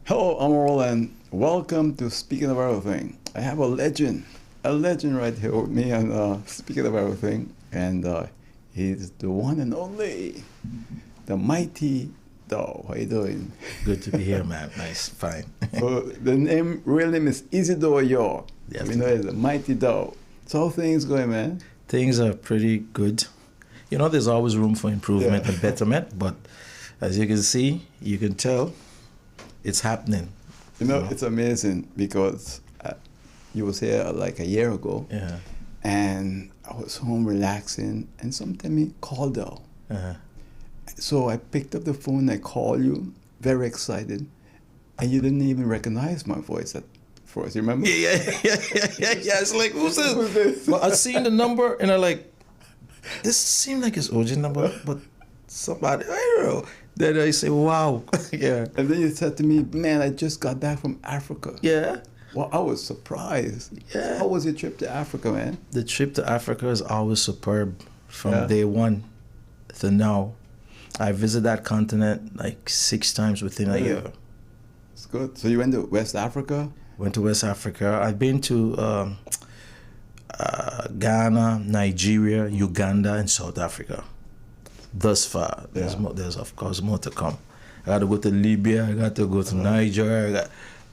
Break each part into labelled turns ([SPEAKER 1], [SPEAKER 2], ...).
[SPEAKER 1] Hello, I'm Roland. Welcome to Speaking of Everything. I have a legend right here with me on Speaking of Everything, and he's the one and only, the mighty Doe. How you doing?
[SPEAKER 2] Good to be here, man. Nice, fine.
[SPEAKER 1] So the real name is Isidore York.
[SPEAKER 2] Yes.
[SPEAKER 1] We know it's the mighty Doe. So how things going, man?
[SPEAKER 2] Things are pretty good. You know, there's always room for improvement and betterment, but as you can see, you can tell it's happening.
[SPEAKER 1] You know, it's amazing because you was here like a year ago, and I was home relaxing, and sometimes he called Doe. So I picked up the phone, I called you, very excited, and you didn't even recognize my voice at first. You remember?
[SPEAKER 2] Yeah. It's like, who's this? Well, I seen the number, and I like, this seemed like his origin number, but somebody, I don't know. Then I say, wow. Yeah.
[SPEAKER 1] And then you said to me, man, I just got back from Africa.
[SPEAKER 2] Yeah.
[SPEAKER 1] Well, I was surprised.
[SPEAKER 2] Yeah.
[SPEAKER 1] So how was your trip to Africa, man?
[SPEAKER 2] The trip to Africa is always superb from day one to now. I visit that continent like 6 times within a year.
[SPEAKER 1] It's good. So you went to West Africa?
[SPEAKER 2] Went to West Africa. I've been to Ghana, Nigeria, Uganda, and South Africa. Thus far, there's of course more to come. I got to go to Libya. I got to go to Niger.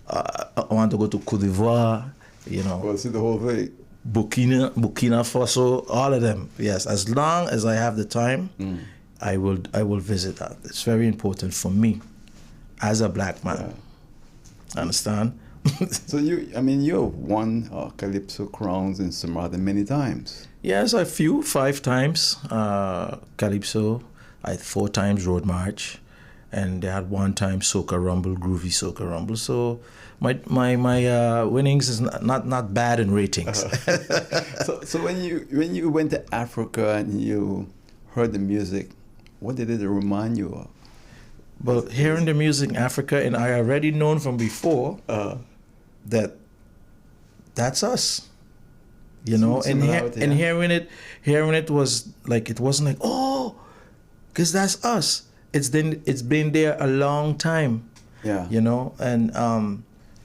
[SPEAKER 2] I want to go to Cote d'Ivoire. You know.
[SPEAKER 1] Well, see the whole thing.
[SPEAKER 2] Burkina Faso, all of them. Yes, as long as I have the time, I will visit that. It's very important for me as a black man. Understand?
[SPEAKER 1] So you've won Calypso crowns in Samara many times.
[SPEAKER 2] Yes, 5 times Calypso. I had 4 times Road March, and they had 1 time Soca Rumble, Groovy Soca Rumble. So my winnings is not bad in ratings.
[SPEAKER 1] So when you went to Africa and you heard the music, what did it remind you of?
[SPEAKER 2] Well, hearing the music in Africa, and I already known from before that's us. You know, and hearing it was like, it wasn't like, oh, because that's us. It's been there a long time. Yeah. You know, and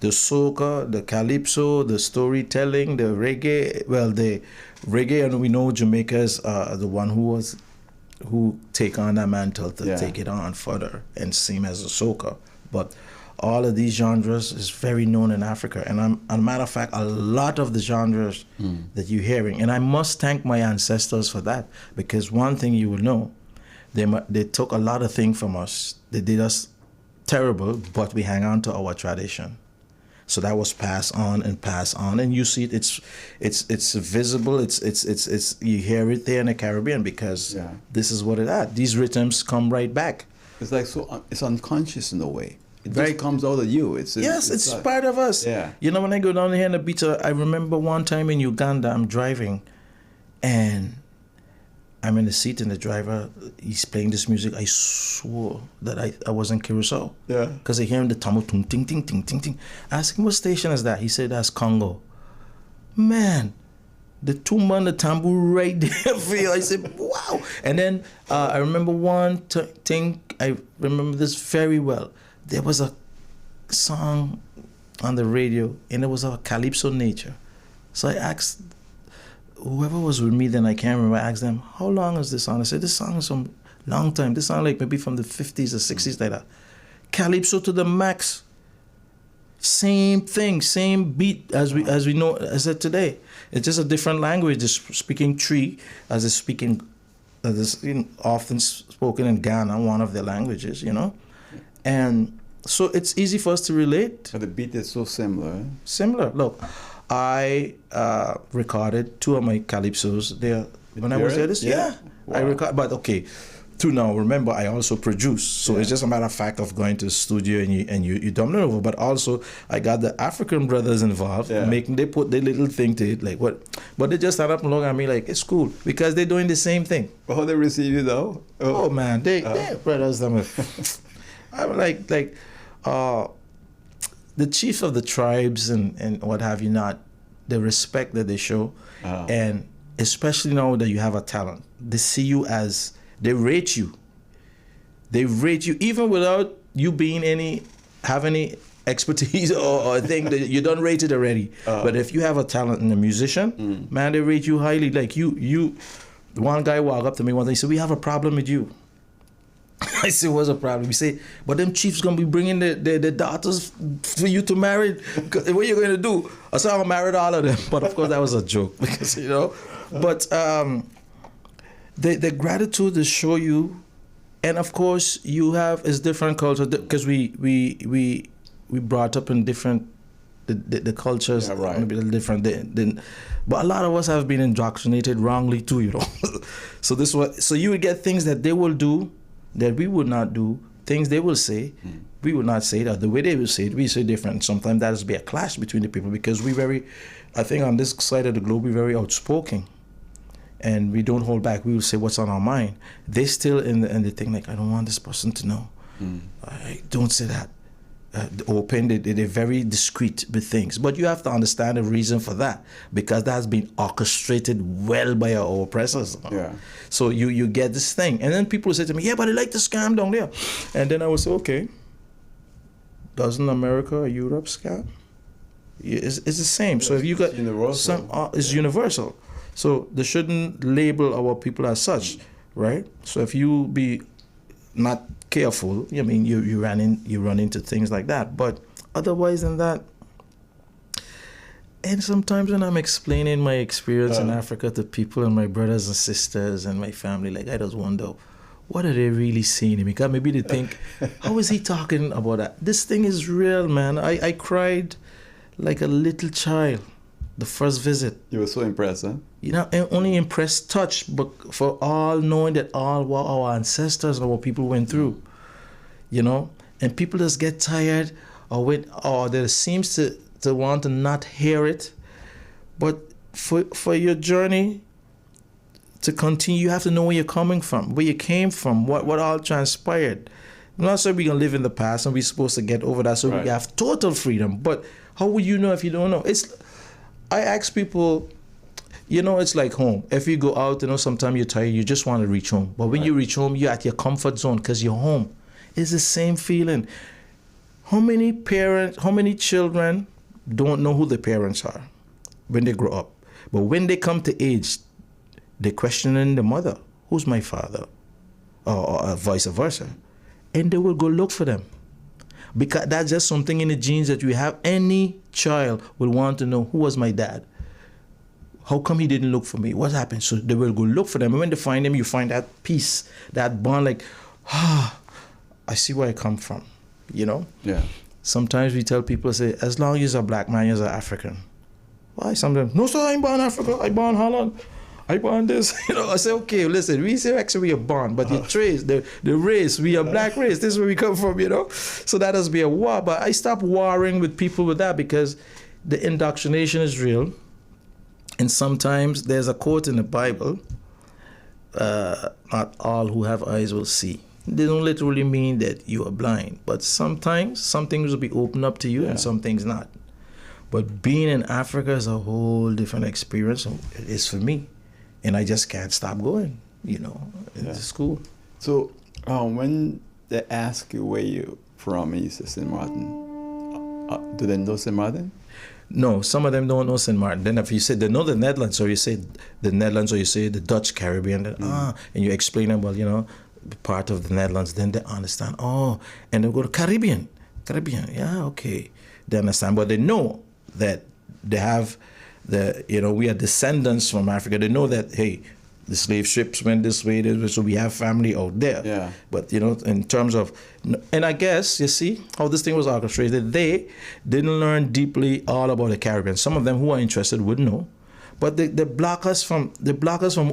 [SPEAKER 2] the soca, the calypso, the storytelling, the reggae. Well, the reggae, and we know Jamaica is the one who take on that mantle to take it on further, and same as the soca. But all of these genres is very known in Africa, and as a matter of fact, a lot of the genres that you're hearing, and I must thank my ancestors for that, because one thing you will know, they took a lot of things from us. They did us terrible, but we hang on to our tradition. So that was passed on, and you see it's visible. It's you hear it there in the Caribbean, because this is what it is. These rhythms come right back.
[SPEAKER 1] It's like it's unconscious in a way. It just comes out of you. It's
[SPEAKER 2] part of us. Yeah. You know, when I go down here in the beach, I remember one time in Uganda, I'm driving, and I'm in the seat, and the driver, he's playing this music. I swore that I was in Curacao. Yeah. Because I hear the tambour, ting, ting, ting, ting, ting, ting. I asked him, what station is that? He said, that's Congo. Man, the tumba and the tambour right there for you. I said, wow. And then I remember one thing, I remember this very well. There was a song on the radio, and it was of a calypso nature. So I asked whoever was with me then, I can't remember, I asked them, how long is this song? I said, this song is from long time. This song like maybe from the 50s or 60s, like that. Calypso to the max. Same thing, same beat as we know as it today. It's just a different language. Just speaking Tree as is speaking, as is often spoken in Ghana, one of their languages, you know. And so it's easy for us to relate.
[SPEAKER 1] But the beat is so similar.
[SPEAKER 2] Similar. Look, I recorded 2 of my calypsos there when I was there this year. Wow. I record, but okay. To now, remember, I also produce. So it's just a matter of fact of going to the studio and you dump it over. But also, I got the African brothers involved, they put their little thing to it, like what. But they just stand up and look at me like, it's cool, because they're doing the same thing.
[SPEAKER 1] But how they receive you though?
[SPEAKER 2] Oh man, they brothers. I'm like the chief of the tribes and what have you not, the respect that they show, and especially now that you have a talent, they see you as. They rate you. They rate you even without you being any have any expertise or a thing that you don't rate it already. But if you have a talent and a musician, man, they rate you highly. Like you, one guy walked up to me one day, he said, "We have a problem with you." I said, "What's the problem?" He said, "But them chiefs gonna be bringing the daughters for you to marry. What you gonna do?" I said, "I'll marry all of them." But of course, that was a joke because But the gratitude to show you, and of course, you have is different culture because we brought up in different the cultures, maybe a little different. But a lot of us have been indoctrinated wrongly too, So you would get things that they will do that we would not do, things they will say, we would not say that. The way they will say it, we say different. Sometimes that will be a clash between the people because I think on this side of the globe, we're very outspoken. And we don't hold back. We will say what's on our mind. They still in the thing like, I don't want this person to know. Don't say that. Open, they're very discreet with things. But you have to understand the reason for that because that has been orchestrated well by our oppressors.
[SPEAKER 1] Yeah.
[SPEAKER 2] So you get this thing. And then people say to me, yeah, but they like to scam down there. And then I would say, okay, doesn't America or Europe scam? It's the same. So if you got it's universal. So they shouldn't label our people as such, right? So if you be not careful, I mean, you run into things like that. But otherwise than that, and sometimes when I'm explaining my experience in Africa to people and my brothers and sisters and my family, like I just wonder, what are they really seeing in me? Because maybe they think, how is he talking about that? This thing is real, man. I cried like a little child the first visit.
[SPEAKER 1] You were so impressed, huh?
[SPEAKER 2] Only impressed, touched, but for all knowing that all what our ancestors and what people went through, and people just get tired or there seems to want to not hear it. But for your journey to continue, you have to know where you're coming from, where you came from, what all transpired. I'm not saying we're going to live in the past and we're supposed to get over that so we have total freedom. But how would you know if you don't know? I ask people, it's like home. If you go out, sometimes you're tired, you just want to reach home. But when you reach home, you're at your comfort zone because you're home. It's the same feeling. How many children don't know who their parents are when they grow up? But when they come to age, they're questioning the mother. Who's my father? Or vice versa. And they will go look for them. Because that's just something in the genes that we have. Any child will want to know, who was my dad? How come he didn't look for me? What happened? So they will go look for them. And when they find them, you find that peace, that bond, like, I see where I come from, Yeah. Sometimes we tell people, say, as long as you're a black man, you're an African. Why? Sometimes, no, sir, I ain't born Africa. I born Holland. I born this. I say, okay, listen, we say actually we are born, but the trace, the race, we are black race. This is where we come from, So that has been a war. But I stopped warring with people with that because the indoctrination is real. And sometimes there's a quote in the Bible, not all who have eyes will see. They don't literally mean that you are blind, but sometimes some things will be opened up to you and some things not. But being in Africa is a whole different experience. It is for me. And I just can't stop going, to school.
[SPEAKER 1] So when they ask you where you're from and you say St. Maarten, do they know St. Maarten?
[SPEAKER 2] No, some of them don't know St. Maarten. Then if you say they know the Netherlands, or you say the Netherlands, or you say the Dutch Caribbean, and you explain them, well, part of the Netherlands, then they understand. Oh, and they go to Caribbean, yeah, okay. They understand, but they know that they have we are descendants from Africa. They know that, hey, the slave ships went this way, so we have family out there.
[SPEAKER 1] Yeah.
[SPEAKER 2] But, in terms of, and I guess, you see how this thing was orchestrated, they didn't learn deeply all about the Caribbean. Some of them who are interested would know. But they block us from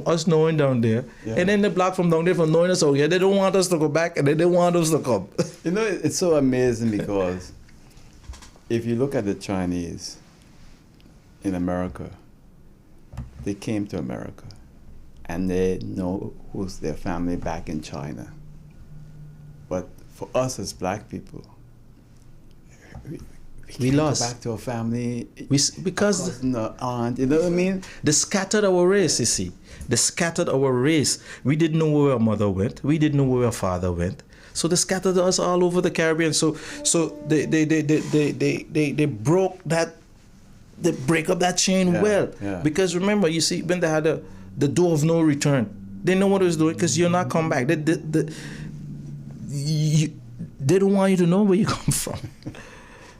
[SPEAKER 2] us knowing down there, and then they block from down there from knowing us out here. They don't want us to go back, and they don't want us to come.
[SPEAKER 1] It's so amazing because if you look at the Chinese in America, they came to America, and they know who's their family back in China. But for us as black people, we lost. Go back to our family
[SPEAKER 2] because
[SPEAKER 1] the aunt, you know what I mean?
[SPEAKER 2] They scattered our race, you see. They scattered our race. We didn't know where our mother went. We didn't know where our father went. So they scattered us all over the Caribbean. So they broke that, they break up that chain because remember, you see, when they had the door of no return, they know what it was doing because you're not come back. They don't want you to know where you come from.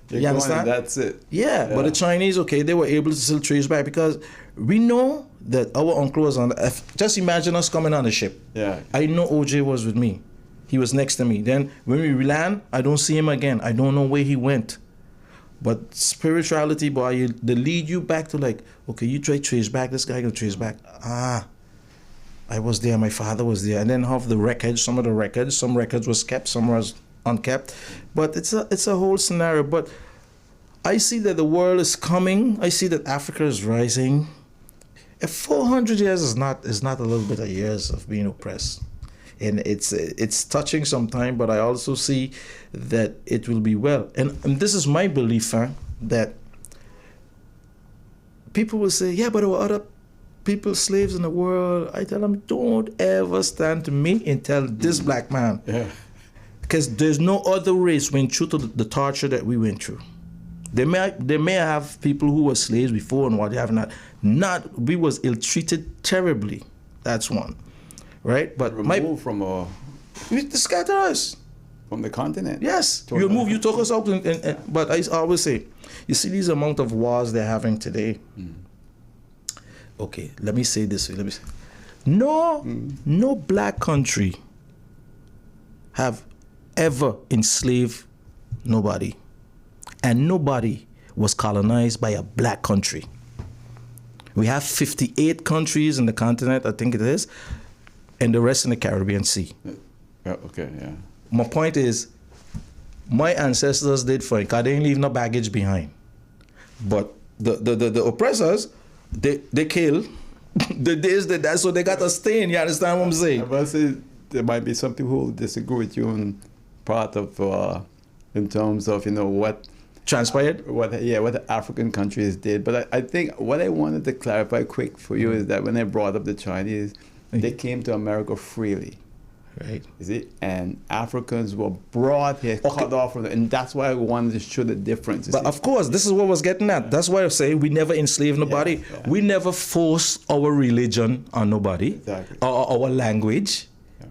[SPEAKER 2] You understand?
[SPEAKER 1] That's it.
[SPEAKER 2] Yeah, but the Chinese, they were able to still trace back because we know that our uncle was on the... Just imagine us coming on the ship.
[SPEAKER 1] Yeah.
[SPEAKER 2] I know OJ was with me. He was next to me. Then when we land, I don't see him again. I don't know where he went. But spirituality, boy, they lead you back to like, okay, you try to trace back. This guy can trace back. I was there. My father was there. And then have the wreckage. Some records was kept. Some was unkept. But it's a whole scenario. But I see that the world is coming. I see that Africa is rising. If 400 years is not a little bit of years of being oppressed, and it's touching sometime. But I also see that it will be well. And this is my belief, that people will say, yeah, but there were other people, slaves in the world. I tell them, don't ever stand to me and tell this black man.
[SPEAKER 1] Yeah.
[SPEAKER 2] Because there's no other race went through to the torture that we went through. They may have people who were slaves before and what they have not. We was ill-treated terribly. That's one. Right? But
[SPEAKER 1] removed from
[SPEAKER 2] they scatter us.
[SPEAKER 1] From the continent.
[SPEAKER 2] Yes. You took us out. But I always say, you see these amount of wars they're having today. Okay, let me say this way. No black country have ever enslaved nobody. And nobody was colonized by a black country. We have 58 countries in the continent, I think it is, and the rest in the Caribbean Sea.
[SPEAKER 1] Okay, yeah.
[SPEAKER 2] My point is, my ancestors did fine because they didn't leave no baggage behind. But the oppressors, they kill. The this, the that, so they got a stain. You understand what I'm saying?
[SPEAKER 1] I must say, there might be some people who will disagree with you on part of, in terms of, what
[SPEAKER 2] transpired?
[SPEAKER 1] What the African countries did. But I think what I wanted to clarify quick for you is that when I brought up the Chinese, they came to America freely.
[SPEAKER 2] Right.
[SPEAKER 1] Is it? And Africans were brought here, cut off from it, and that's why I wanted to show the difference.
[SPEAKER 2] But of course, this is what I was getting at. That's why I say we never enslaved nobody. Yeah. We never forced our religion on nobody,
[SPEAKER 1] exactly.
[SPEAKER 2] or our language. Yeah.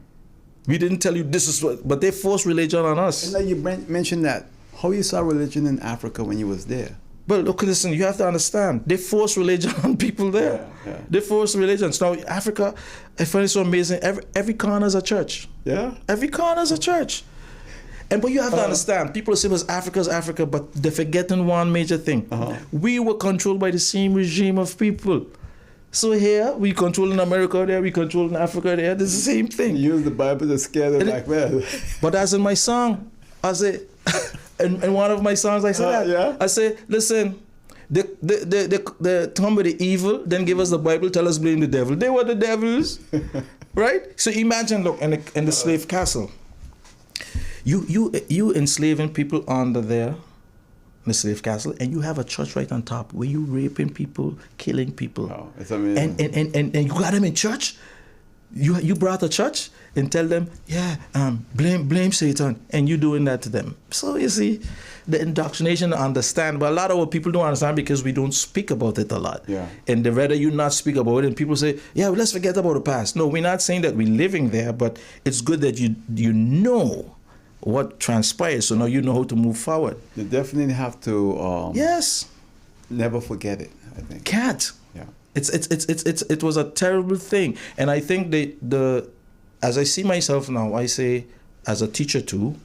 [SPEAKER 2] We didn't tell you this is what, but they forced religion on us.
[SPEAKER 1] And then you mentioned that, how you saw religion in Africa when you was there.
[SPEAKER 2] But look, listen, you have to understand, they force religion on people there.
[SPEAKER 1] Yeah.
[SPEAKER 2] They force religion. So now Africa, I find it so amazing, every corner is a church.
[SPEAKER 1] Yeah.
[SPEAKER 2] Every corner is a church. But you have to understand, people say Africa's Africa, but they're forgetting one major thing. We were controlled by the same regime of people. So here, we control in America there, we control in Africa there, it's the same thing.
[SPEAKER 1] You use the Bible to scare the black man.
[SPEAKER 2] But as in my song, I say, in one of my songs, I said that.
[SPEAKER 1] Yeah.
[SPEAKER 2] I say, listen, they come with the evil, then give us the Bible, tell us blame the devil. They were the devils, right? So imagine, look, in the slave castle, you enslaving people under there, in the slave castle, and you have a church right on top where you raping people, killing people.
[SPEAKER 1] Oh, it's amazing.
[SPEAKER 2] And you got them in church. You brought a church and tell them, blame Satan, and you doing that to them. So you see, the indoctrination to understand, but a lot of what people don't understand because we don't speak about it a lot.
[SPEAKER 1] Yeah.
[SPEAKER 2] And the rather you not speak about it, and people say, well, let's forget about the past. No, we're not saying that we're living there, but it's good that you know what transpired, so now you know how to move forward.
[SPEAKER 1] You definitely have to never forget it, I think.
[SPEAKER 2] Can't.
[SPEAKER 1] Yeah.
[SPEAKER 2] It was a terrible thing. And I think as I see myself now, I say as a teacher too,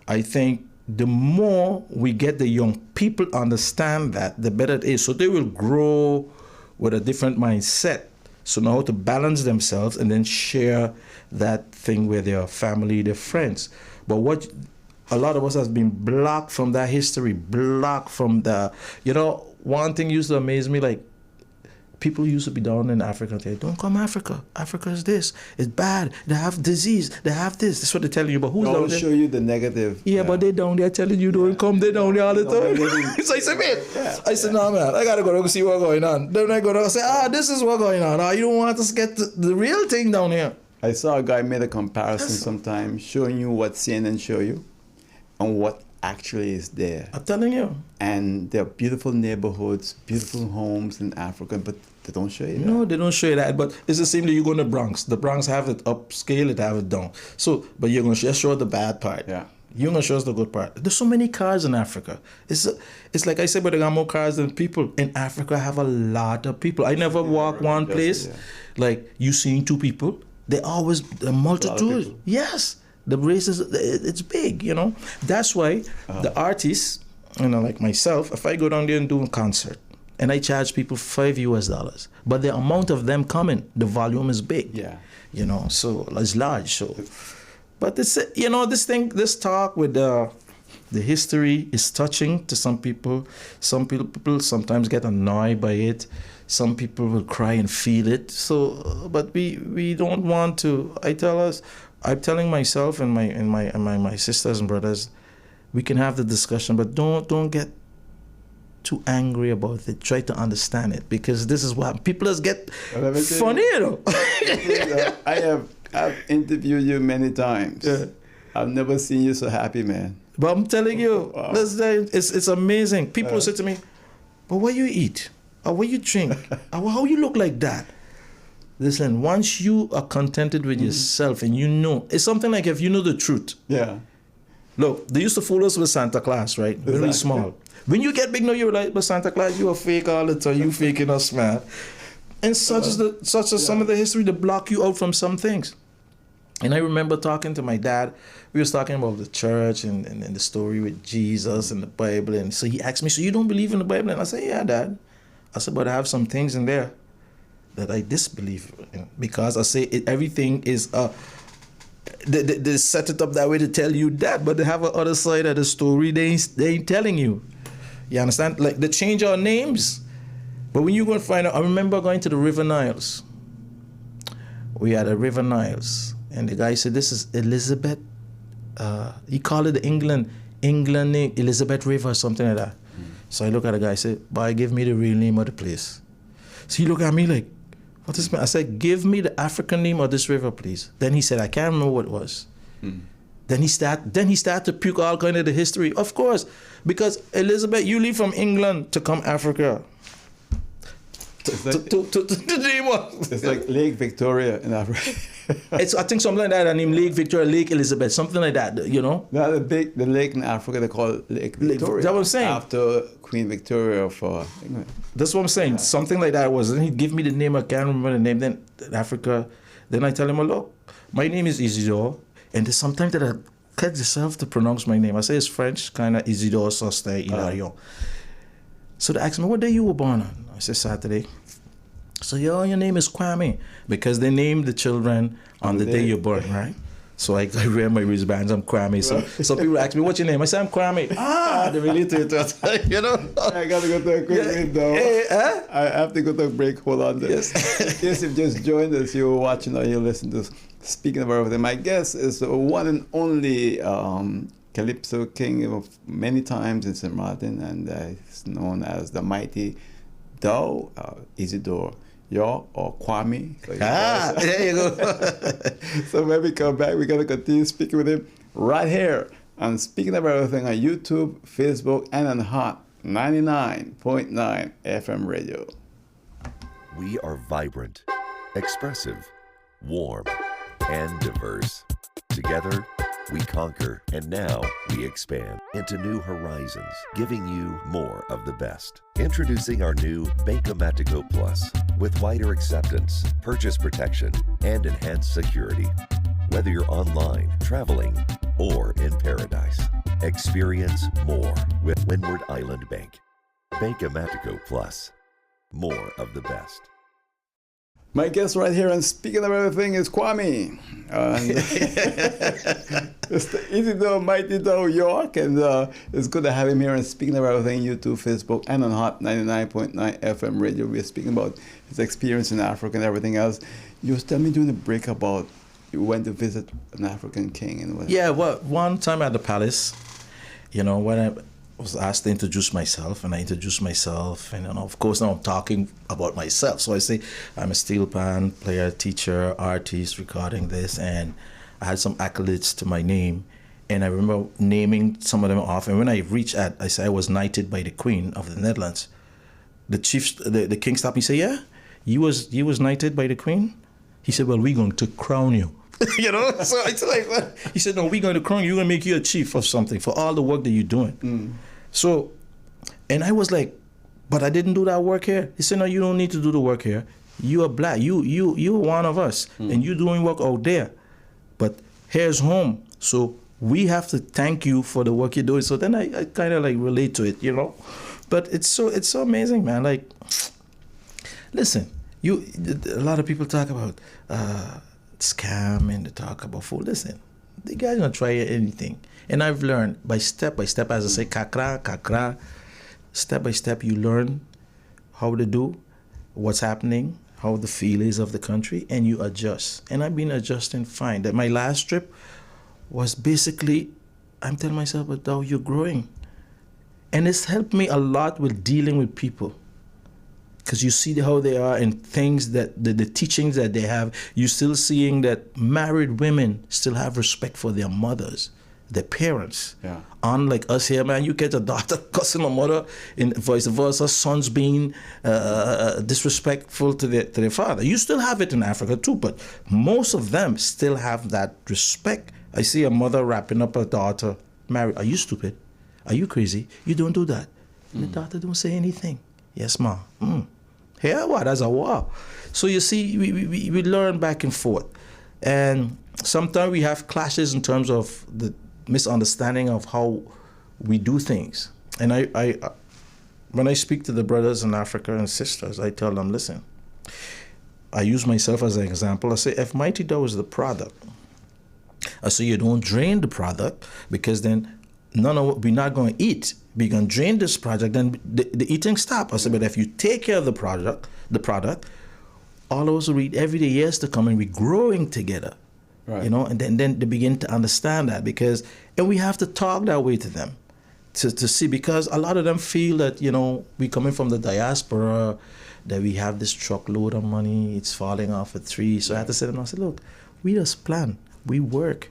[SPEAKER 2] I think the more we get the young people understand that, the better it is. So they will grow with a different mindset. So now to balance themselves and then share that thing with their family, their friends. But what a lot of us has been blocked from that history, blocked from one thing used to amaze me, like, people used to be down in Africa and say, don't come Africa. Africa is this. It's bad. They have disease. They have this. That's what they're telling you. But who's down there?
[SPEAKER 1] Show you the negative.
[SPEAKER 2] Yeah, but they down there telling you don't come. They down there all the time. So I said, I said, no, man, I got to go see what's going on. Then I go to say, this is what's going on. You don't want us to get the real thing down here.
[SPEAKER 1] I saw a guy made a comparison sometime, showing you what CNN show you and what actually is there.
[SPEAKER 2] I'm telling you.
[SPEAKER 1] And there are beautiful neighborhoods, beautiful homes in Africa, but they don't show you that.
[SPEAKER 2] No, they don't show you that. But it's the same that you go in the Bronx. The Bronx have it upscale, it have it down. So, but you're going to just show the bad part.
[SPEAKER 1] Yeah.
[SPEAKER 2] You're going to show us the good part. There's so many cars in Africa. It's like I said, but they got more cars than people. In Africa, I have a lot of people. I never walk one place, like you seeing 2 people. They always, a multitude. Yes. The race is, it's big, you know. That's why the artists, you know, like myself, if I go down there and do a concert, and I charge people $5, but the amount of them coming, the volume is big.
[SPEAKER 1] Yeah.
[SPEAKER 2] You know, so it's large. So, but it's, you know, this talk with the history is touching to some people. Some people sometimes get annoyed by it. Some people will cry and feel it. So, but we don't want to. I'm telling myself and my sisters and brothers, we can have the discussion, but don't get too angry about it. Try to understand it, because this is what people just get funny, you know.
[SPEAKER 1] I've interviewed you many times. Yeah. I've never seen you so happy, man.
[SPEAKER 2] But I'm telling you, it's amazing. People say to me, "But what you eat? Or what you drink? Or how you look like that?" Listen, once you are contented with yourself and you know, it's something like if you know the truth.
[SPEAKER 1] Yeah.
[SPEAKER 2] Look, they used to fool us with Santa Claus, right? Exactly. Very small. When you get big now, you're like, but Santa Claus, you are fake all the time. You faking us, man. And such as some of the history to block you out from some things. And I remember talking to my dad. We was talking about the church and the story with Jesus and the Bible. And so he asked me, "So you don't believe in the Bible?" And I said, "Yeah, Dad." I said, "But I have some things in there that I disbelieve in, because I say everything is they set it up that way to tell you that, but they have a other side of the story they ain't telling you. You understand? Like they change our names, but when you go and find out, I remember going to the River Niles. We had a River Niles, and the guy said, "This is Elizabeth." He called it the England name, Elizabeth River or something like that. So I look at the guy, I said, "Boy, give me the real name of the place." So he looked at me like, "What is it?" I said, "Give me the African name of this river, please." Then he said, "I can't remember what it was." Then he started to puke all kind of the history. Of course, because Elizabeth, you leave from England to come Africa. To name what?
[SPEAKER 1] It's like Lake Victoria in Africa.
[SPEAKER 2] It's, I think, something like that. I named Lake Victoria, Lake Elizabeth, something like that. You know.
[SPEAKER 1] No, the lake in Africa they call Lake Victoria.
[SPEAKER 2] That's what I'm saying.
[SPEAKER 1] After Queen Victoria of England.
[SPEAKER 2] That's what I'm saying. Yeah. Something like that was. And he'd give me the name. I can't remember the name. Then Africa. Then I tell him, "Oh, look, my name is Isidore, and there's sometimes that I catch myself to pronounce my name. I say it's French, kind of Isidore, Soster, Hilarion." So they asked me, "What day you were born on?" I said, "Saturday." So, your name is Kwame, because they named the children on the day you're born, right? So I wear my wristbands, I'm Kwame. So some people ask me, "What's your name?" I say, "I'm Kwame." They relate to it, you know.
[SPEAKER 1] I got to go to a quick break, though. I have to go to a break. Hold on. Yes. In case you've just joined us, you're watching or you're listening to Speaking About Everything. My guest is the one and only Calypso King of many times in St. Maarten, and he's known as the Mighty Dow, Isidore York, or Kwame. So
[SPEAKER 2] there you go.
[SPEAKER 1] So when we come back, we're going to continue speaking with him right here on Speaking About Everything on YouTube, Facebook, and on Hot 99.9 FM radio.
[SPEAKER 3] We are vibrant, expressive, warm, and diverse. Together, we conquer, and now we expand into new horizons, giving you more of the best. Introducing our new Bankomatico Plus with wider acceptance, purchase protection, and enhanced security. Whether you're online, traveling, or in paradise, experience more with Windward Island Bank. Bankomatico Plus. More of the best.
[SPEAKER 1] My guest right here on Speaking of Everything is Kwame. It's the Isidore Mighty Dow York, and it's good to have him here on Speaking of Everything, YouTube, Facebook, and on Hot 99.9 FM radio. We're speaking about his experience in Africa and everything else. You was telling me during the break about you went to visit an African king. And what?
[SPEAKER 2] Yeah, well, one time at the palace, you know, when was asked to introduce myself, and I introduced myself, and of course now I'm talking about myself. So I say I'm a steel pan player, teacher, artist, recording this, and I had some accolades to my name, and I remember naming some of them off. And when I reached at, I said I was knighted by the Queen of the Netherlands. The chief, the king stopped me and said, "Yeah, you was knighted by the Queen." He said, "Well, we're going to crown you." You know, so I said like that. He said, "No, we're going to crown you. We're going to make you a chief of something for all the work that you're doing." So, and I was like, "But I didn't do that work here." He said, "No, you don't need to do the work here. You are black. You're one of us, and you're doing work out there. But here's home. So we have to thank you for the work you're doing." So then I kind of like relate to it, you know. But it's so amazing, man. Like, listen, a lot of people talk about scam and they talk about food. Listen, the guys don't try anything. And I've learned by step, as I say, kakra, step by step, you learn how to do what's happening, how the feel is of the country, and you adjust. And I've been adjusting fine. That my last trip was basically, I'm telling myself, but now you're growing. And it's helped me a lot with dealing with people. Because you see how they are and things that the teachings that they have, you're still seeing that married women still have respect for their mothers, their parents.
[SPEAKER 1] Yeah.
[SPEAKER 2] Unlike us here, man, you get a daughter cussing a mother, and vice versa, sons being disrespectful to their father. You still have it in Africa too, but most of them still have that respect. I see a mother wrapping up her daughter, married. "Are you stupid? Are you crazy? You don't do that." And the daughter don't say anything. "Yes, ma." Here, what? That's a wow. So you see, we learn back and forth. And sometimes we have clashes in terms of the misunderstanding of how we do things. And I when I speak to the brothers in Africa and sisters, I tell them, listen, I use myself as an example. I say, if Mighty Dough is the product, I say you don't drain the product, because then we're not going to eat. We're going to drain this product, then the eating stop. I said, but if you take care of the product, all of us will eat every day, years to come, and we're growing together. Right. You know, and then they begin to understand that, and we have to talk that way to them to see, because a lot of them feel that, you know, we coming from the diaspora, that we have this truckload of money, it's falling off a tree. So I had to say to them, I said, look, we just plan, we work.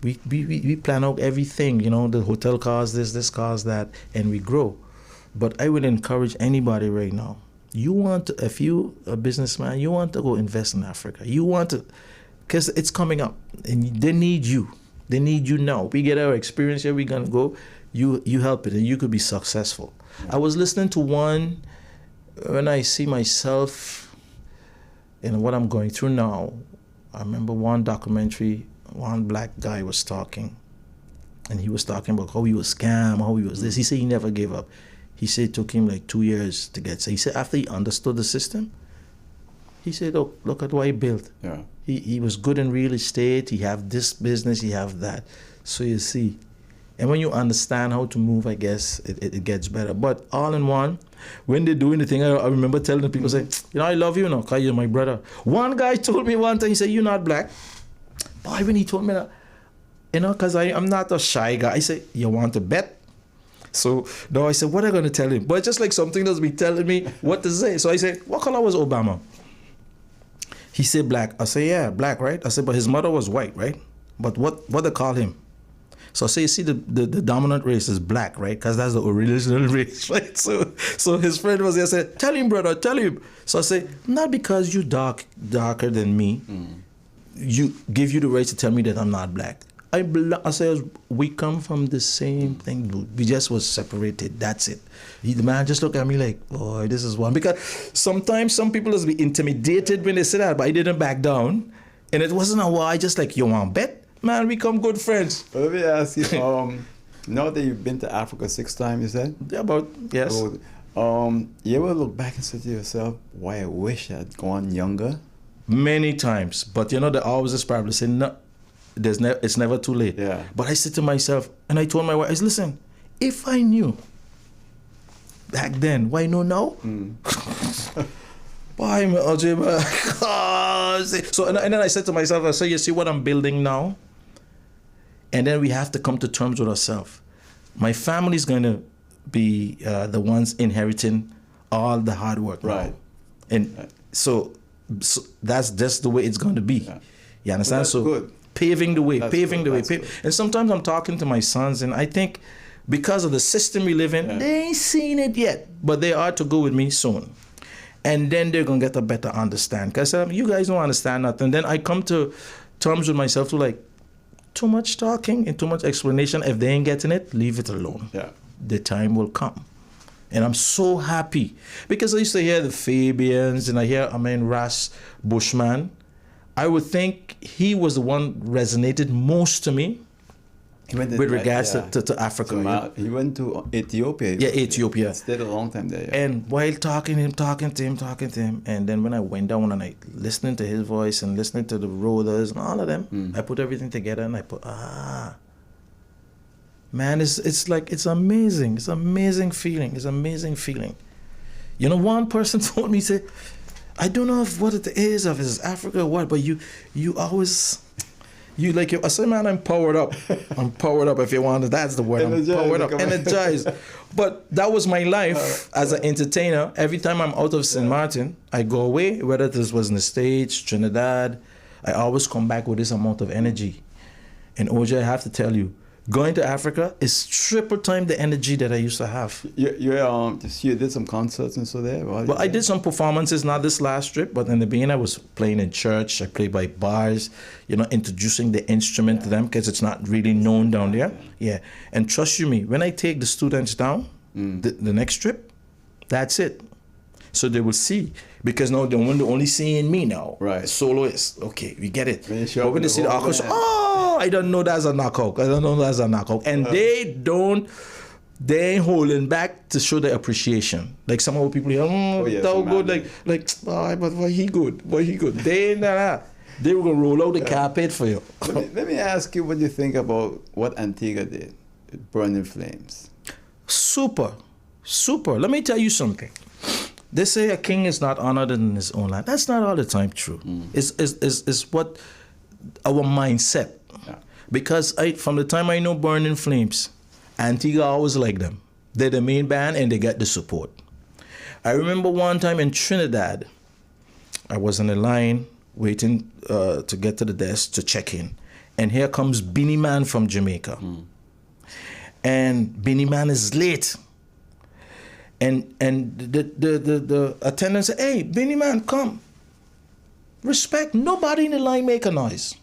[SPEAKER 2] We plan out everything, you know, the hotel costs this costs that, and we grow. But I would encourage anybody right now, if you a businessman, you want to go invest in Africa, you want to, because it's coming up, and they need you. They need you now. We get our experience here, we're going to go, you help it, and you could be successful. I was listening to one, when I see myself in what I'm going through now, I remember one documentary, one black guy was talking, and he was talking about how he was scammed, how he was this. He said he never gave up. He said it took him like 2 years to get. So he said after he understood the system, he said, "Oh, look at what he built. Yeah. He was good in real estate. He have this business. He have that." So you see, and when you understand how to move, I guess it gets better. But all in one, when they're doing the thing, I remember telling the people, say, "You know, I love you, because you're my brother." One guy told me one time, he said, "You're not black." Boy, when he told me that, you know, because I'm not a shy guy, I said, "You want to bet?" So no, I said, what am I going to tell him? But it's just like something that's been telling me what to say. So I said, "What color was Obama?" He said, "Black." I said, "Yeah, black, right?" I said, "But his mother was white, right? But what they call him?" So I say, "You see, the dominant race is black, right? Because that's the original race, right?" So his friend was there, said, "Tell him, brother, tell him." So I say, "Not because you darker than me, you give you the right to tell me that I'm not black. I say, we come from the same thing, dude. We just was separated. That's it." The man just looked at me like, "Boy, this is one." Because sometimes some people just be intimidated when they say that, but I didn't back down. And it wasn't a why, just like, "You want to bet?" Man, we come good friends.
[SPEAKER 1] Let me ask you, now that you've been to Africa 6 times, you said?
[SPEAKER 2] Yeah, yes.
[SPEAKER 1] So, you ever look back and say to yourself, "Why I wish I'd gone younger"?
[SPEAKER 2] Many times, but you know, there always is probably say, "No, it's never too late."
[SPEAKER 1] Yeah.
[SPEAKER 2] But I said to myself, and I told my wife, I said, "Listen, if I knew back then, why know now?" Why, so and then I said to myself, I said, "You see what I'm building now?" And then we have to come to terms with ourselves. My family's going to be the ones inheriting all the hard work.
[SPEAKER 1] Right.
[SPEAKER 2] Now. And so that's just the way it's going to be. Yeah. You understand?
[SPEAKER 1] Well, that's good.
[SPEAKER 2] Paving the way,
[SPEAKER 1] That's
[SPEAKER 2] paving
[SPEAKER 1] good.
[SPEAKER 2] the way. And sometimes I'm talking to my sons, and I think because of the system we live in, they ain't seen it yet, but they are to go with me soon. And then they're going to get a better understand. Because you guys don't understand nothing. Then I come to terms with myself to like, too much talking and too much explanation. If they ain't getting it, leave it alone.
[SPEAKER 1] Yeah.
[SPEAKER 2] The time will come. And I'm so happy. Because I used to hear the Fabians and I hear Ras Bushman. I would think he was the one resonated most to me with regards to Africa.
[SPEAKER 1] So he went to Ethiopia.
[SPEAKER 2] Yeah, Ethiopia.
[SPEAKER 1] Stayed a long time there. Yeah.
[SPEAKER 2] And while talking to him, and then when I went down and I listening to his voice and listening to the rollers and all of them, I put everything together and I put, man, it's like, it's amazing. It's an amazing feeling. It's an amazing feeling. You know, one person told me, say, I don't know what it is, if it's Africa or what, but you always, you like, I say, man, I'm powered up. I'm powered up, if you want, that's the word. I'm powered up, energized. But that was my life as an entertainer. Every time I'm out of St. Maarten, I go away, whether this was in the States, Trinidad, I always come back with this amount of energy. And OJ, I have to tell you, going to Africa is triple time the energy that I used to have.
[SPEAKER 1] You did some concerts and so there?
[SPEAKER 2] Well, I did some performances, not this last trip, but in the beginning I was playing in church. I played by bars, you know, introducing the instrument to them because it's not really known down there. Yeah. And trust you me, when I take the students down, the next trip, that's it. So they will see, because now they're only seeing me now.
[SPEAKER 1] Right.
[SPEAKER 2] Soloist. Okay, we get it. But when they see the orchestra, I don't know that's a knockout. I don't know that's a knockout. And they ain't holding back to show their appreciation. Like some other people here, that good, but why he good? Why he good? They ain't that. They were gonna roll out the carpet for you.
[SPEAKER 1] Let me ask you what you think about what Antigua did, Burning Flames.
[SPEAKER 2] Super. Let me tell you something. They say a king is not honored in his own land. That's not all the time true. It's what our mindset. Yeah. Because from the time I know Burning Flames, Antigua always like them. They're the main band and they get the support. I remember one time in Trinidad, I was in a line waiting to get to the desk to check in. And here comes Beanie Man from Jamaica. And Beanie Man is late. And the attendant said, hey, Beanie Man, come. Respect, nobody in the line make a noise.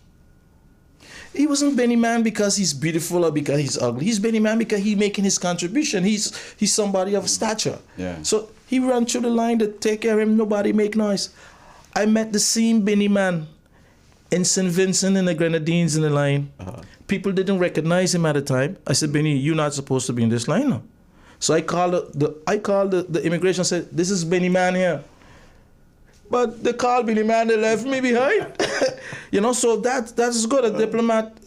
[SPEAKER 2] He wasn't Beanie Man because he's beautiful or because he's ugly. He's Beanie Man because he's making his contribution. He's somebody of stature. Yeah. So he ran through the line to take care of him, nobody make noise. I met the same Beanie Man in St. Vincent and the Grenadines in the line. People didn't recognize him at the time. I said, Benny, you're not supposed to be in this line now. So I called the immigration and said, this is Benny Man here. But they called Benny Man, they left me behind. You know, so that's good. A diplomat,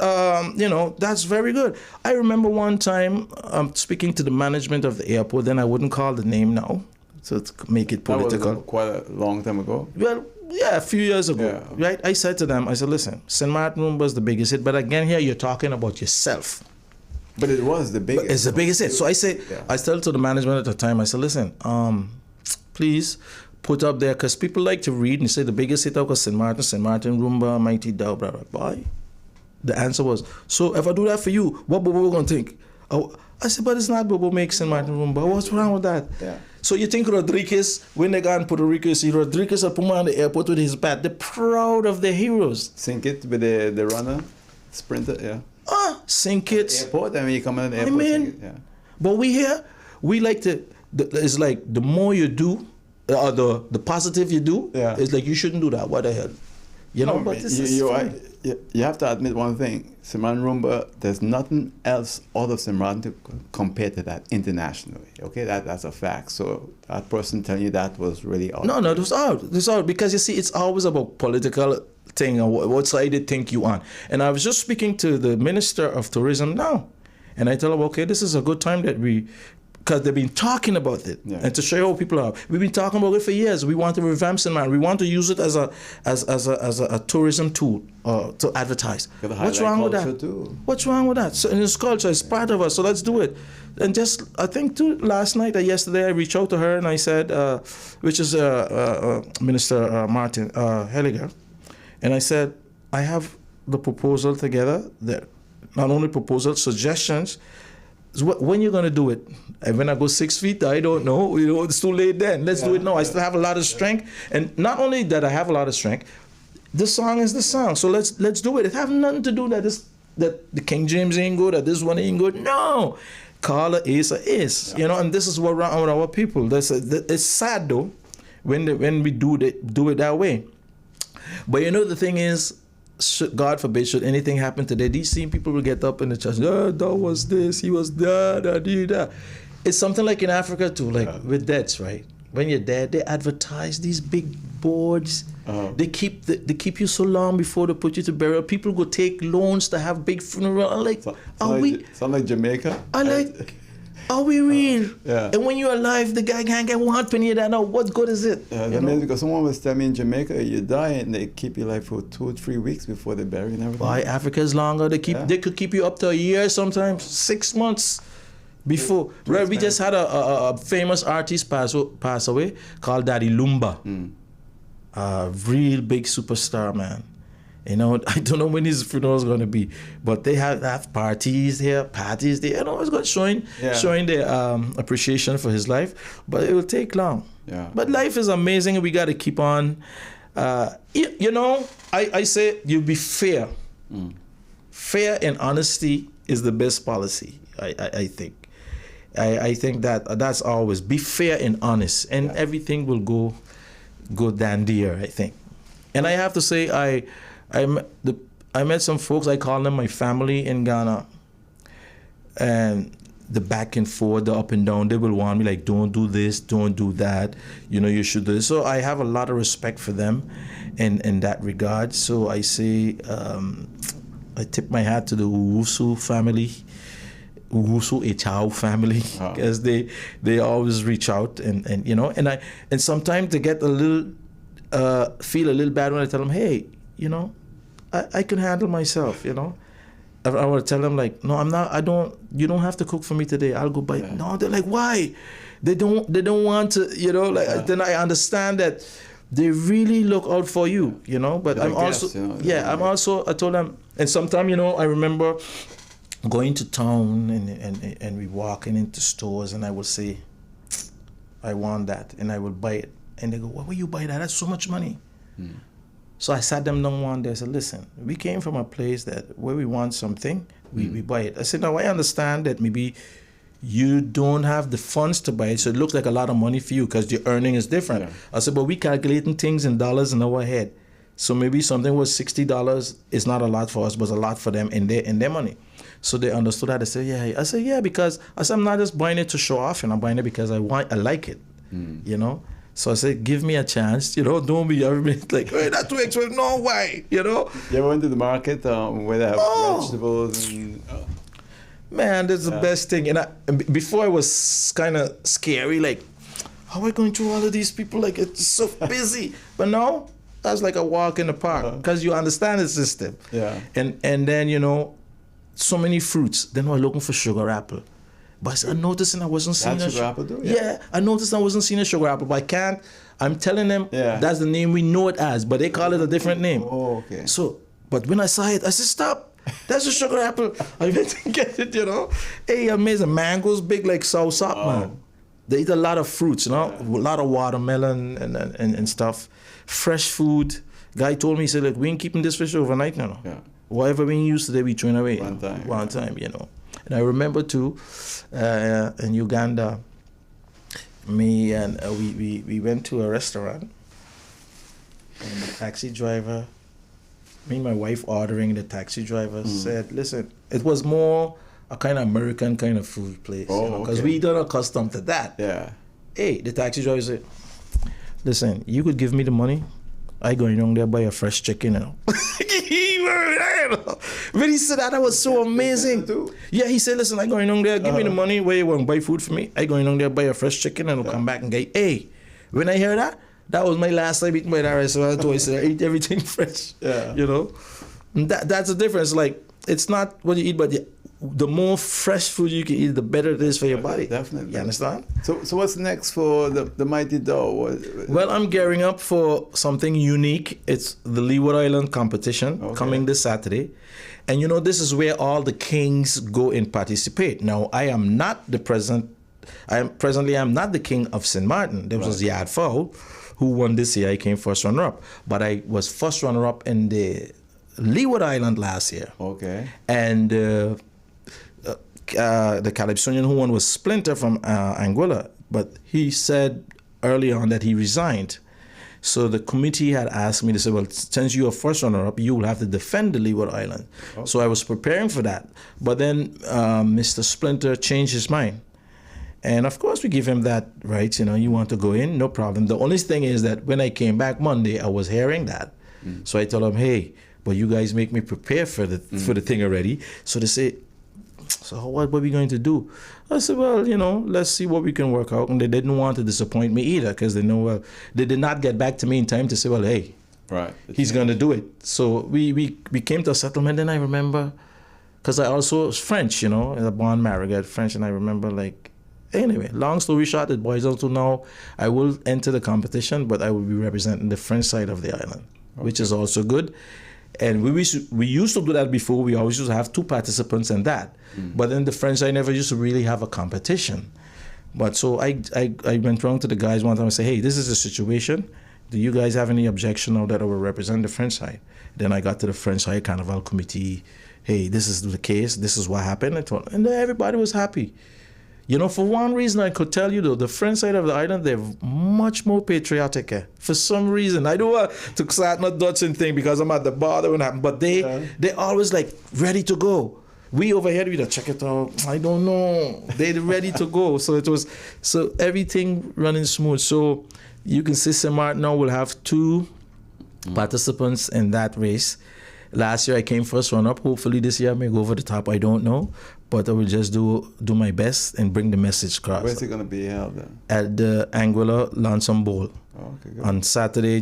[SPEAKER 2] you know, that's very good. I remember one time speaking to the management of the airport, then I wouldn't call the name now, so to make it political.
[SPEAKER 1] That was quite a long time ago.
[SPEAKER 2] Well, yeah, a few years ago, right? I said to them, I said, listen, St. Maarten Rumba is the biggest hit, but again here you're talking about yourself.
[SPEAKER 1] But it was the biggest.
[SPEAKER 2] But it's the biggest hit. So I said, I said to the management at the time, I said, listen, please put up there, because people like to read and say the biggest hit was St. Maarten Rumba, Mighty Dow, blah, blah, blah. The answer was, so if I do that for you, what Bobo going to think? I said, but it's not Bobo makes St. Maarten Rumba. What's wrong with that? Yeah. So you think Rodriguez, when they got in Puerto Rico, see Rodriguez will put him on the airport with his bat. They're proud of their heroes.
[SPEAKER 1] Sink it with the runner, sprinter, yeah.
[SPEAKER 2] Sink it.
[SPEAKER 1] Airport, and when you come in the airport, sink it, yeah.
[SPEAKER 2] But we like to, it's like the more you do, or the positive you do, it's like you shouldn't do that. What the hell? You know, but this is fun.
[SPEAKER 1] You have to admit one thing. St. Maarten Rumba, there's nothing else out of St. Maarten to compare to that internationally. Okay, that's a fact. So that person telling you that was really out.
[SPEAKER 2] No, it was out. It was out because you see, it's always about political thing and what side they think you on. And I was just speaking to the Minister of Tourism now, and I tell him, okay, this is a good time that we because they've been talking about it, and to show how people are. We've been talking about it for years. We want to revamp St. Maarten. We want to use it as a tourism tool to advertise. What's wrong with that? What's wrong with that? So in this culture, it's part of us. So let's do it. And just, I think too, last night or yesterday, I reached out to her and I said, which is Minister Maarten Helliger, and I said, I have the proposal together. That not only proposal, suggestions. When you're gonna do it? And when I go 6 feet, I don't know. It's too late then. Let's do it now. I still have a lot of strength, and not only that I have a lot of strength, the song is the song. So let's do it. It has nothing to do that the King James ain't good, or this one ain't good. No, call it is a is. And this is what wrong with our people. It's sad though, when we do it that way. But the thing is, God forbid, should anything happen today, these same people will get up in the church, that was this, he was that. It's something like in Africa too, like with deaths, right? When you're dead, they advertise these big boards. They keep you so long before they put you to burial. People go take loans to have big funeral. I'm like,
[SPEAKER 1] sound like Jamaica?
[SPEAKER 2] Are we real? And when you're alive, the guy can't get 1 penny of that now. What good is it?
[SPEAKER 1] Because someone was telling me in Jamaica, you die and they keep you alive for 2 or 3 weeks before they bury you and everything.
[SPEAKER 2] Why Africa is longer? They could keep you up to a year sometimes, 6 months before. We just had a famous artist pass away called Daddy Lumba. A real big superstar, man. I don't know when his funeral is going to be, but they have parties there. It's good, showing their appreciation for his life, but it will take long. But life is amazing, and we got to keep on. I say you be fair. Fair and honesty is the best policy. I think. I think that's always be fair and honest, and everything will go dandier, I think. And I have to say, I met some folks, I call them my family in Ghana, and the back and forth, the up and down, they will want me like, don't do this, don't do that, you should do this. So I have a lot of respect for them in that regard. So I say, I tip my hat to the Owusu family, Owusu Echau family, because they always reach out and sometimes they get a little, feel a little bad when I tell them, hey, I can handle myself, I would tell them like, no, I'm not, you don't have to cook for me today. I'll go buy. No, they're like, why? They don't want to, then I understand that they really look out for you, but I'm also, I told them, and sometimes, I remember going to town and we walking into stores and I would say, I want that, and I would buy it. And they go, why will you buy that? That's so much money. So I sat them down one day. I said, listen, we came from a place where we want something, we buy it. I said, now I understand that maybe you don't have the funds to buy it, so it looks like a lot of money for you because your earning is different. I said, but we calculating things in dollars in our head. So maybe something was $60 is not a lot for us, but a lot for them in their money. So they understood that. They said, yeah. I said, yeah, because I'm not just buying it to show off, and I'm buying it because I like it, So I said, give me a chance, don't be like, hey, that's too expensive. No, why, You
[SPEAKER 1] ever went to the market where they have vegetables and...
[SPEAKER 2] Man, that's the best thing. And before it was kind of scary, like, how are we going through all of these people? Like, it's so busy. But now, that's like a walk in the park because you understand the system. And then, so many fruits. Then we're looking for sugar apple. But I noticed I wasn't seeing a sugar apple too? I noticed I wasn't seeing a sugar apple, but I'm telling them that's the name we know it as, but they call it a different name.
[SPEAKER 1] Oh, okay.
[SPEAKER 2] So, but when I saw it, I said, stop, that's a sugar apple. I went to get it, Hey, amazing. Mangoes big like soursop, man. They eat a lot of fruits, a lot of watermelon and stuff. Fresh food. Guy told me, he said, look, we ain't keeping this fish overnight now. Whatever we use today, we throw it away. One time, And I remember too, in Uganda, me and we went to a restaurant, and the taxi driver, me and my wife ordering, the taxi driver said, listen, it was more a kind of American kind of food place, because we don't accustomed to that. Hey, the taxi driver said, listen, you could give me the money, I go down there buy a fresh chicken, He When he said that was so amazing. Yeah, he said, listen, I going on there, give me the money where you want to buy food for me. I going on there, buy a fresh chicken, and I'll come back and get, hey, when I hear that, that was my last time eating by that restaurant. So I said, I eat everything fresh. Yeah. You know? That's the difference. Like, it's not what you eat, but the more fresh food you can eat, the better it is for your body.
[SPEAKER 1] Definitely.
[SPEAKER 2] You understand?
[SPEAKER 1] So what's next for the Mighty Dough?
[SPEAKER 2] Well, I'm gearing up for something unique. It's the Leeward Island competition coming this Saturday. And you know, this is where all the kings go and participate. Now, I am not the president. I'm not the king of St. Martin. There was Yard Fowl who won this year. I came first runner-up. But I was first runner-up in the Leeward Island last year. Okay. And the Calypsonian who won was Splinter from Anguilla, but he said early on that he resigned. So the committee had asked me to say, well, since you are first runner-up, you will have to defend the Leeward Island. Okay. So I was preparing for that. But then Mr. Splinter changed his mind. And of course, we give him that right. You know, you want to go in, no problem. The only thing is that when I came back Monday, I was hearing that. So I told him, hey, but you guys make me prepare for the thing already. So they say, so what are we going to do? I said, well, you know, let's see what we can work out. And they didn't want to disappoint me either, because they know, well, they did not get back to me in time to say, well, hey, he's going to do it. So we came to a settlement. And I remember, because I also was French, you know, a born married French. And I remember, like, anyway, long story short, it boils down to now I will enter the competition, but I will be representing the French side of the island, which is also good. And we used to do that before. We always used to have 2 participants in that. But then the French side never used to really have a competition. But so I went round to the guys one time and said, hey, this is the situation. Do you guys have any objection now that I will represent the French side? Then I got to the French side Carnival committee. Hey, this is the case. This is what happened. And everybody was happy. You know, for one reason I could tell you, though, the French side of the island, they're much more patriotic. For some reason. I don't want to start not Dutching thing because I'm at the bar, that won't happen. But they always like ready to go. We over here, we don't check it out. I don't know. They're ready to go. So everything running smooth. So you can see St. Martin now will have 2 participants in that race. Last year I came first runner-up. Hopefully this year I may go over the top. I don't know. But I will just do my best and bring the message across.
[SPEAKER 1] Where's it going to be held then?
[SPEAKER 2] At the Anguilla Lonesome Bowl on Saturday,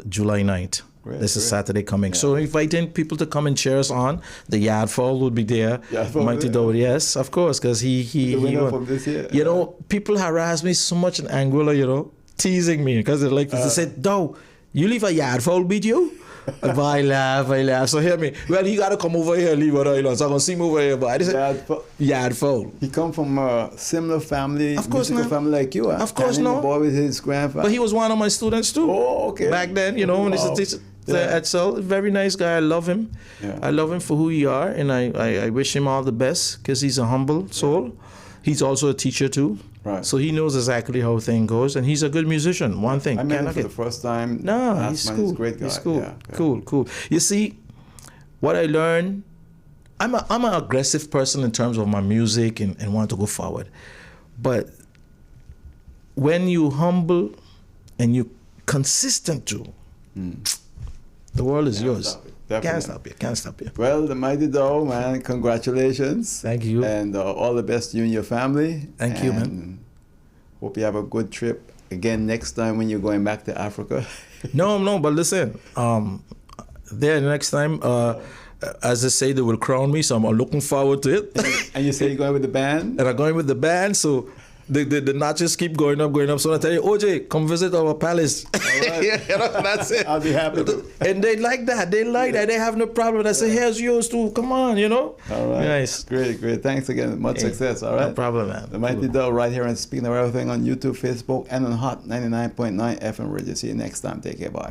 [SPEAKER 2] July 9th. This is Saturday coming. Yeah. So inviting people to come and cheer us on. The Yard Fowl will be there. Mighty Dough, yes, of course, because he won. From this year. You know, people harass me so much in Anguilla, you know, teasing me because they said, Dough, you leave a Yard Fowl beat you? I laugh. So hear me. Well, you gotta come over here, Leeward Island. So I'm gonna see him over here. But I said, Yard Fowl.
[SPEAKER 1] He come from a similar family,
[SPEAKER 2] of course,
[SPEAKER 1] musical family like you.
[SPEAKER 2] Of course, no.
[SPEAKER 1] The boy with his grandfather.
[SPEAKER 2] But he was one of my students too.
[SPEAKER 1] Oh, okay.
[SPEAKER 2] Back then, you know, when he's a teacher at Salt, very nice guy. I love him. Yeah. I love him for who he are, and I wish him all the best because he's a humble soul. He's also a teacher too. Right. So he knows exactly how thing goes, and he's a good musician. One thing.
[SPEAKER 1] I met him for the first time.
[SPEAKER 2] No, he's cool.
[SPEAKER 1] He's a great guy.
[SPEAKER 2] He's cool. Yeah. Cool. You see, what I learned, I'm an aggressive person in terms of my music and want to go forward. But when you humble and you consistent too, the world is yours. Can't stop you.
[SPEAKER 1] Well, the Mighty Dough, man, congratulations.
[SPEAKER 2] Thank you.
[SPEAKER 1] And all the best to you and your family.
[SPEAKER 2] Thank you, man.
[SPEAKER 1] Hope you have a good trip again next time when you're going back to Africa.
[SPEAKER 2] No, but listen, there next time, as I say, they will crown me, so I'm looking forward to it.
[SPEAKER 1] And you say you're going with the band?
[SPEAKER 2] And I'm going with the band, so the notches keep going up. So I tell you, OJ, come visit our palace. All right. You know, that's it.
[SPEAKER 1] I'll be happy to.
[SPEAKER 2] And they like that. They have no problem. I say, here's yours too. Come on, you know.
[SPEAKER 1] All right.
[SPEAKER 2] Nice.
[SPEAKER 1] Great. Thanks again. Much success. All right.
[SPEAKER 2] No problem, man.
[SPEAKER 1] The Mighty Dough right here on Speaking of Everything on YouTube, Facebook, and on Hot 99.9 FM Radio. See you next time. Take care. Bye.